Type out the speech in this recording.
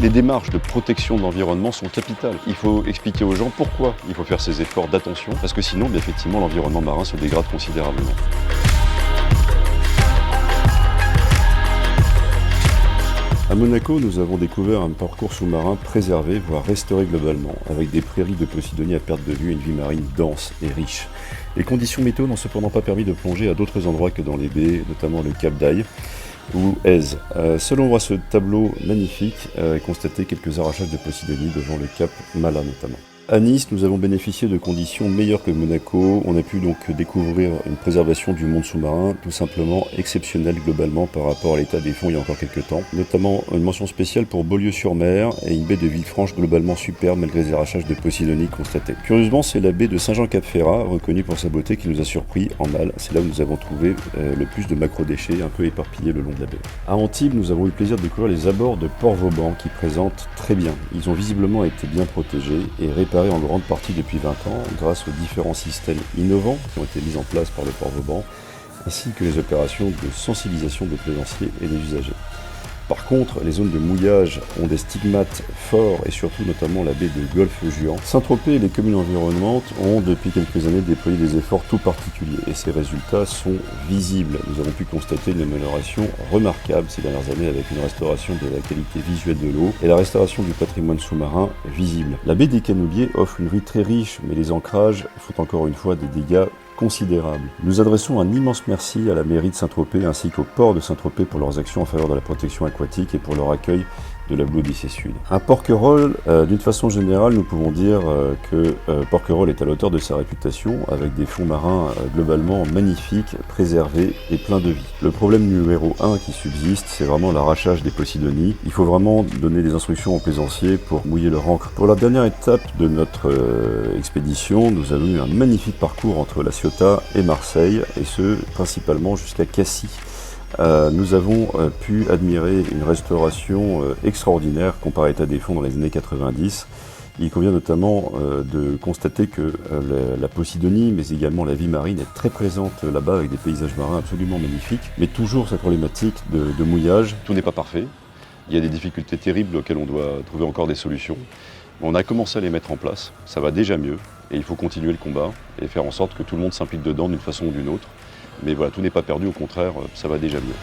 Les démarches de protection de l'environnement sont capitales. Il faut expliquer aux gens pourquoi il faut faire ces efforts d'attention, parce que sinon, effectivement, l'environnement marin se dégrade considérablement. À Monaco, nous avons découvert un parcours sous-marin préservé, voire restauré globalement, avec des prairies de Posidonie à perte de vue et une vie marine dense et riche. Les conditions météo n'ont cependant pas permis de plonger à d'autres endroits que dans les baies, notamment le Cap d'Aille ou Èze. Seul on voit ce tableau magnifique et constater quelques arrachages de Posidonie devant le Cap Mala notamment. À Nice, nous avons bénéficié de conditions meilleures que Monaco. On a pu donc découvrir une préservation du monde sous-marin tout simplement exceptionnelle globalement par rapport à l'état des fonds il y a encore quelques temps. Notamment une mention spéciale pour Beaulieu-sur-Mer et une baie de Villefranche globalement superbe malgré les arrachages de Posidonie constatés. Curieusement, c'est la baie de Saint-Jean-Cap-Ferrat, reconnue pour sa beauté, qui nous a surpris en mal. C'est là où nous avons trouvé le plus de macro-déchets un peu éparpillés le long de la baie. À Antibes, nous avons eu le plaisir de découvrir les abords de Port-Vauban qui présentent très bien. Ils ont visiblement été bien protégés et réparés en grande partie depuis 20 ans grâce aux différents systèmes innovants qui ont été mis en place par le Port Vauban ainsi que les opérations de sensibilisation des plaisanciers et des usagers. Par contre, les zones de mouillage ont des stigmates forts et surtout notamment la baie de Golfe-Juan. Saint-Tropez et les communes environnantes ont depuis quelques années déployé des efforts tout particuliers et ces résultats sont visibles. Nous avons pu constater une amélioration remarquable ces dernières années avec une restauration de la qualité visuelle de l'eau et la restauration du patrimoine sous-marin visible. La baie des Canubiers offre une vue très riche, mais les ancrages font encore une fois des dégâts considérable. Nous adressons un immense merci à la mairie de Saint-Tropez ainsi qu'au port de Saint-Tropez pour leurs actions en faveur de la protection aquatique et pour leur accueil de la Blue Odyssey Sud. Un Porquerolles, d'une façon générale, nous pouvons dire que Porquerolles est à l'auteur de sa réputation avec des fonds marins globalement magnifiques, préservés et pleins de vie. Le problème numéro 1 qui subsiste, c'est vraiment l'arrachage des Posidonies. Il faut vraiment donner des instructions aux plaisanciers pour mouiller leur ancre. Pour la dernière étape de notre expédition, nous avons eu un magnifique parcours entre La Ciotat et Marseille, et ce, principalement jusqu'à Cassis. Nous avons pu admirer une restauration extraordinaire comparée à l'état des fonds dans les années 90. Il convient notamment de constater que la Posidonie, mais également la vie marine, est très présente là-bas avec des paysages marins absolument magnifiques, mais toujours cette problématique de mouillage. Tout n'est pas parfait, il y a des difficultés terribles auxquelles on doit trouver encore des solutions. On a commencé à les mettre en place, ça va déjà mieux, et il faut continuer le combat et faire en sorte que tout le monde s'implique dedans d'une façon ou d'une autre. Mais voilà, tout n'est pas perdu, au contraire, ça va déjà mieux.